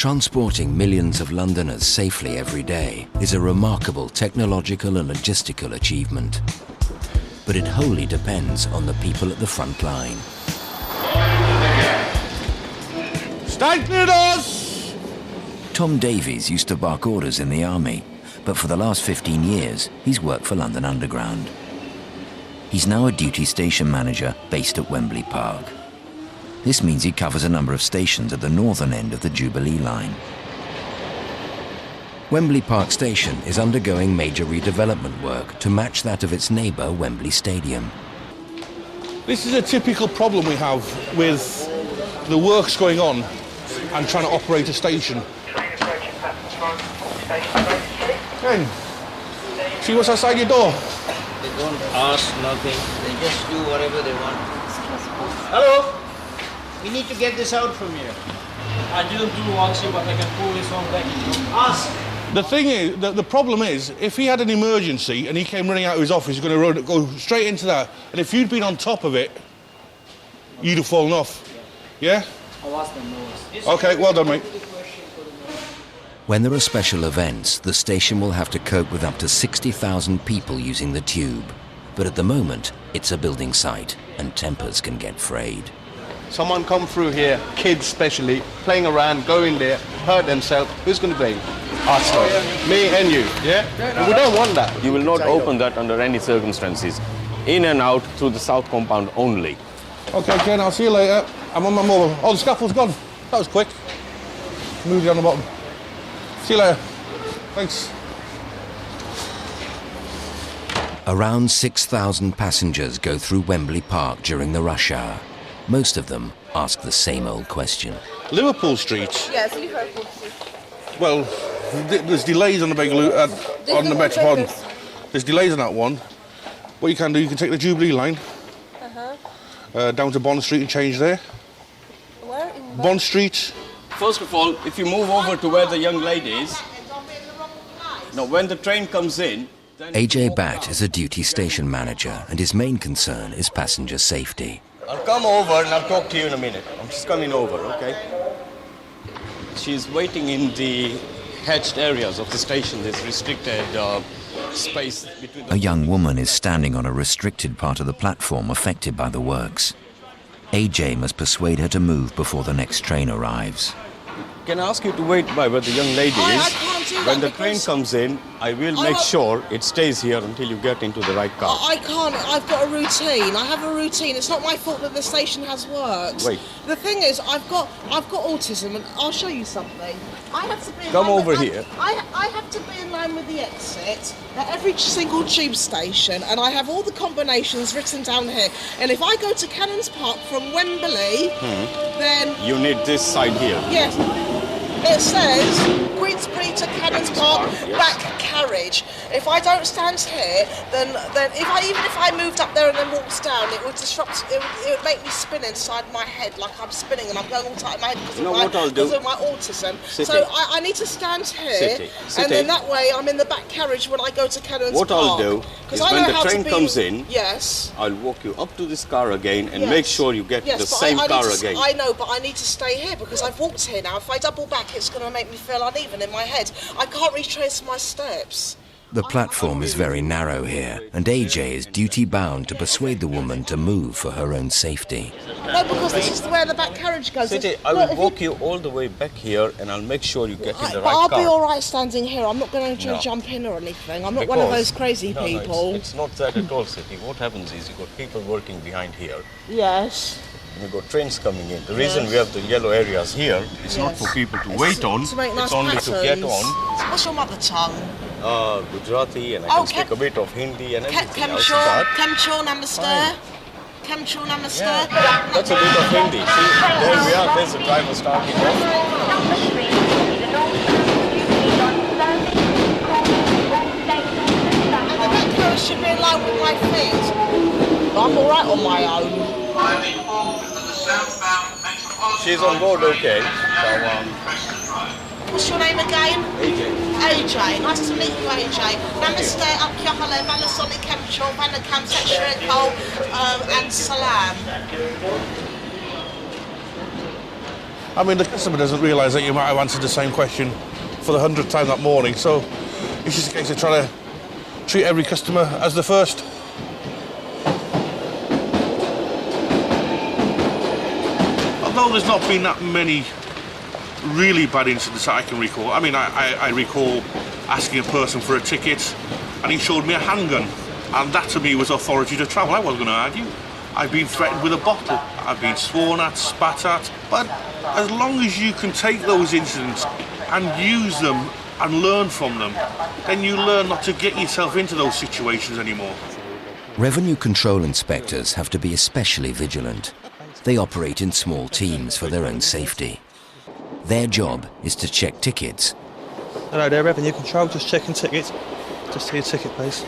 Transporting millions of Londoners safely every day is a remarkable technological and logistical achievement. But it wholly depends on the people at the front line. Stand clear doors! Tom Davies used to bark orders in the army, but for the last 15 years, he's worked for London Underground. He's now a duty station manager based at Wembley Park. This means he covers a number of stations at the northern end of the Jubilee line. Wembley Park Station is undergoing major redevelopment work to match that of its neighbour, Wembley Stadium. This is a typical problem we have with the works going on and trying to operate a station. Ken, see what's outside your door? They don't ask nothing, they just do whatever they want. Hello? We need to get this out from here. I didn't do actually, but I can pull this one back. Ask! The thing is, the problem is, if he had an emergency and he came running out of his office, he's going to go straight into that, and if you'd been on top of it, you'd have fallen off. Yeah? I'll ask them no. Okay, well done, mate. When there are special events, the station will have to cope with up to 60,000 people using the tube. But at the moment, it's a building site, and tempers can get frayed. Someone come through here, kids especially, playing around, go in there, hurt themselves. Who's going to blame? Us, me and you, yeah? We don't want that. You will not open that under any circumstances. In and out through the south compound only. Okay, Ken, I'll see you later. I'm on my mobile. Oh, the scaffold's gone. That was quick. Moved it on the bottom. See you later. Thanks. Around 6,000 passengers go through Wembley Park during the rush hour. Most of them ask the same old question. Liverpool Street? Yes, Liverpool Street. Well, there's delays on the on the Metropolitan. There's delays on that one. What you can do, you can take the Jubilee line down to Bond Street and change there. Where? In Bond Street. First of all, if you move over to where the young lady is, now when the train comes in... AJ Batt is a duty station manager, and his main concern is passenger safety. I'll come over and I'll talk to you in a minute. I'm just coming over, okay? She's waiting in the hatched areas of the station. There's restricted space between A young woman is standing on a restricted part of the platform affected by the works. AJ must persuade her to move before the next train arrives. Can I ask you to wait by where the young lady is? I can't do that. When the train comes in, I will make sure it stays here until you get into the right car. I can't. I've got a routine. I have a routine. It's not my fault that the station has works. Wait. The thing is, I've got autism, and I'll show you something. I have to be in Come line over with, here. I have to be in line with the exit at every single tube station, and I have all the combinations written down here. And if I go to Cannons Park from Wembley, then You need this side here. yes. It says Queensbury to Cannons Park, yes. back carriage. If I don't stand here, then even if I moved up there and then walked down, it would disrupt. It would make me spin inside my head like I'm spinning and I'm going all tight in my head because of my autism. City. So I need to stand here, City. and then that way I'm in the back carriage when I go to Cannons What Park. I'll do is when the train comes in, yes. I'll walk you up to this car again and Yes. make sure you get Yes, the but same I car need to, again. I know, but I need to stay here because I've walked here now. If I double back, it's going to make me feel uneven in my head. I can't retrace my steps. The platform is very narrow here, and AJ is duty-bound to persuade the woman to move for her own safety. No, because this is where the back carriage goes. City, I will walk you all the way back here and I'll make sure you get in the But right I'll car. be all right standing here. I'm not going to No. jump in or anything. I'm not one of those crazy people. It's not that at all, City. What happens is you've got people working behind here. Yes. And you've got trains coming in. The reason we have the yellow areas here is not for people to wait on. To make nice it's only to get patterns. on. What's your mother tongue? Gujarati, and I Oh, can speak a bit of Hindi and everything else. Kemcho namaste. Kemcho namaste. That's a bit of Hindi. See, there we are. There's the driver starting off. I should be in line with my feet. I'm all right on my own. She's on board okay. So, What's your name again? AJ. AJ. Nice to meet you, AJ. Namaste, Akyahale, Malasoni, Kemcho, Vanakam, Sechireko, and Salam. I mean, the customer doesn't realise that you might have answered the same question for the 100th time that morning, so it's just a case of trying to treat every customer as the first. Although there's not been that many really bad incidents that I can recall. I mean, I recall asking a person for a ticket and he showed me a handgun, and that to me was authority to travel. I wasn't going to argue. I've been threatened with a bottle, I've been sworn at, spat at, but as long as you can take those incidents and use them and learn from them, then you learn not to get yourself into those situations anymore. Revenue control inspectors have to be especially vigilant. They operate in small teams for their own safety. Their job is to check tickets. Hello there, Revenue Control, just checking tickets. Just see a ticket, please.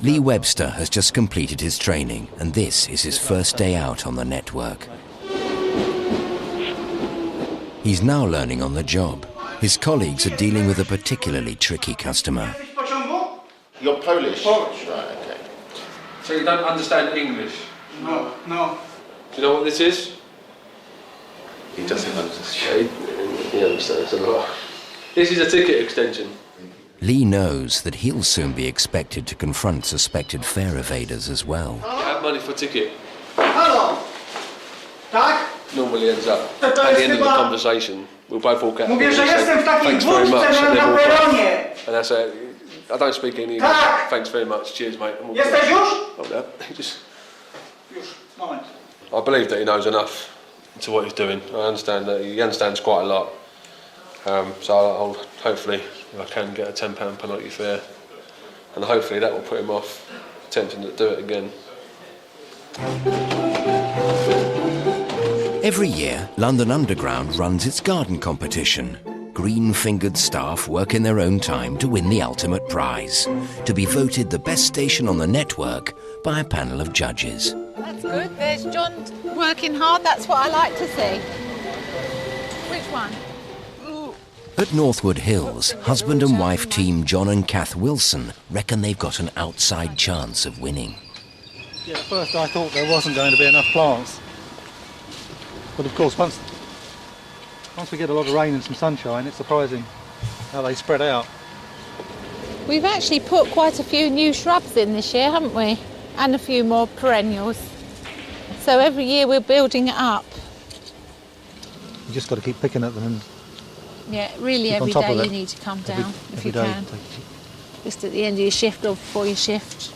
Lee Webster has just completed his training, and this is his first day out on the network. He's now learning on the job. His colleagues are dealing with a particularly tricky customer. You're Polish? Polish. Right, okay. So you don't understand English? No, no. Do you know what this is? He doesn't understand. He understands a lot. This is a ticket extension. Lee knows that he'll soon be expected to confront suspected fare evaders as well. You have money for ticket. Hello. Tak? Normally ends up at the end of the conversation. We'll both walk out. Mówię, że jestem w takiej Thanks very much. dwójce And then na walk out. peronie. And that's it. I don't speak any English. Tak. Thanks very much. Cheers, mate. And we'll Jesteś go. już? Hold up. Just. Już, moment. I believe that he knows enough to what he's doing. I understand that he understands quite a lot. So I'll hopefully, if I can, get a £10 penalty fare, and hopefully that will put him off attempting to do it again. Every year, London Underground runs its garden competition. Green-fingered staff work in their own time to win the ultimate prize, to be voted the best station on the network by a panel of judges. That's good. There's John working hard. That's what I like to see. Which one? At Northwood Hills, husband and wife team John and Kath Wilson reckon they've got an outside chance of winning. Yeah, at first I thought there wasn't going to be enough plants. But of course, once we get a lot of rain and some sunshine, it's surprising how they spread out. We've actually put quite a few new shrubs in this year, haven't we? And a few more perennials. So every year we're building it up. You just got to keep picking at them and Yeah, really keep on every top of day it. you need to come down if every you day. can. Just at the end of your shift or before your shift.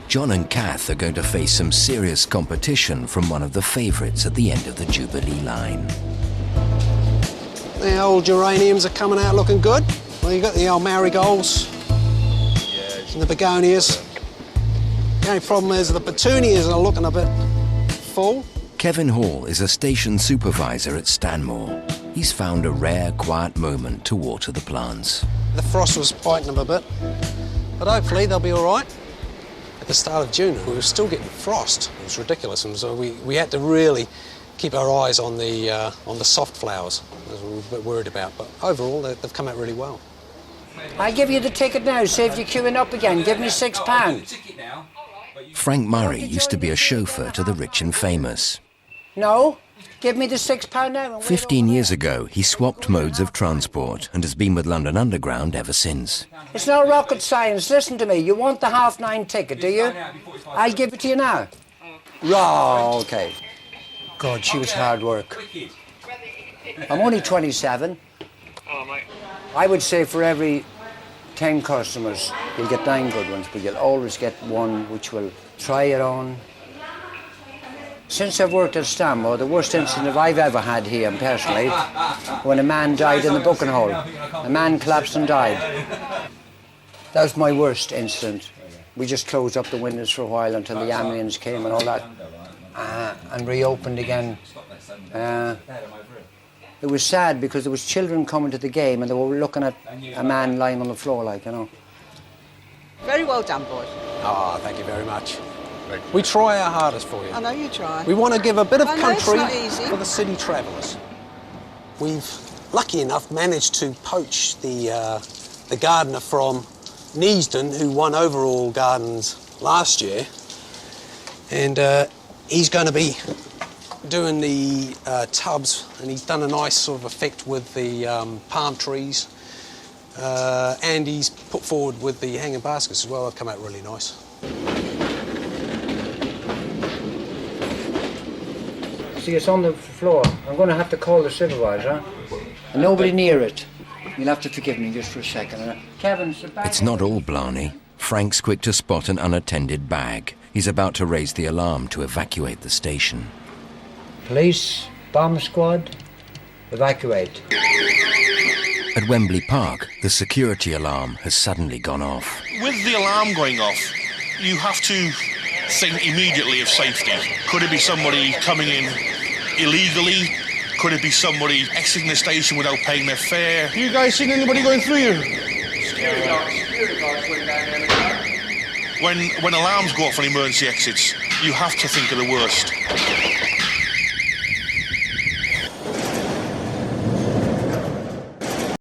John and Kath are going to face some serious competition from one of the favourites at the end of the Jubilee line. The old geraniums are coming out looking good. Well, you've got the old marigolds and the begonias. The only problem is the petunias are looking a bit full. Kevin Hall is a station supervisor at Stanmore. He's found a rare, quiet moment to water the plants. The frost was biting them a bit, but hopefully they'll be all right. At the start of June, we were still getting frost. It was ridiculous, and so we had to really keep our eyes on the soft flowers, as we were a bit worried about. But overall, they've come out really well. I'll give you the ticket now, save you queuing up again. Give me £6. Frank Murray used to be a chauffeur to the rich and famous. No? Give me the £6 now. 15 years ago, he swapped modes of transport and has been with London Underground ever since. It's no rocket science. Listen to me. You want the 9:30 ticket, do you? I'll give it to you now. Right, OK. God, she was hard work. I'm only 27. I would say for every 10 customers, you'll get 9 good ones, but you'll always get one which will try it on. Since I've worked at Stanmore, the worst incident I've ever had here, personally, when a man died in the booking hall. A man collapsed and died. That was my worst incident. We just closed up the windows for a while until the ambulance came and all that, and reopened again. It was sad because there was children coming to the game and they were looking at a man lying on the floor, like, you know. Very well done, boys. Ah, thank you very much. We try our hardest for you. I know you try. We want to give a bit of I know it's country not easy. for the city travellers. We've, lucky enough, managed to poach the gardener from Neasden, who won overall gardens last year, and he's going to be doing the tubs, and he's done a nice sort of effect with the palm trees, and he's put forward with the hanging baskets as well. They've come out really nice. See, it's on the floor. I'm going to have to call the supervisor. And nobody near it. You'll have to forgive me just for a second. Kevin's the bag. It's not all Blarney. Frank's quick to spot an unattended bag. He's about to raise the alarm to evacuate the station. Police, bomb squad, evacuate. At Wembley Park, the security alarm has suddenly gone off. With the alarm going off, you have to think immediately of safety. Could it be somebody coming in illegally? Could it be somebody exiting the station without paying their fare? You guys seen anybody going through here? Security guards went down there and When alarms go off on emergency exits, you have to think of the worst.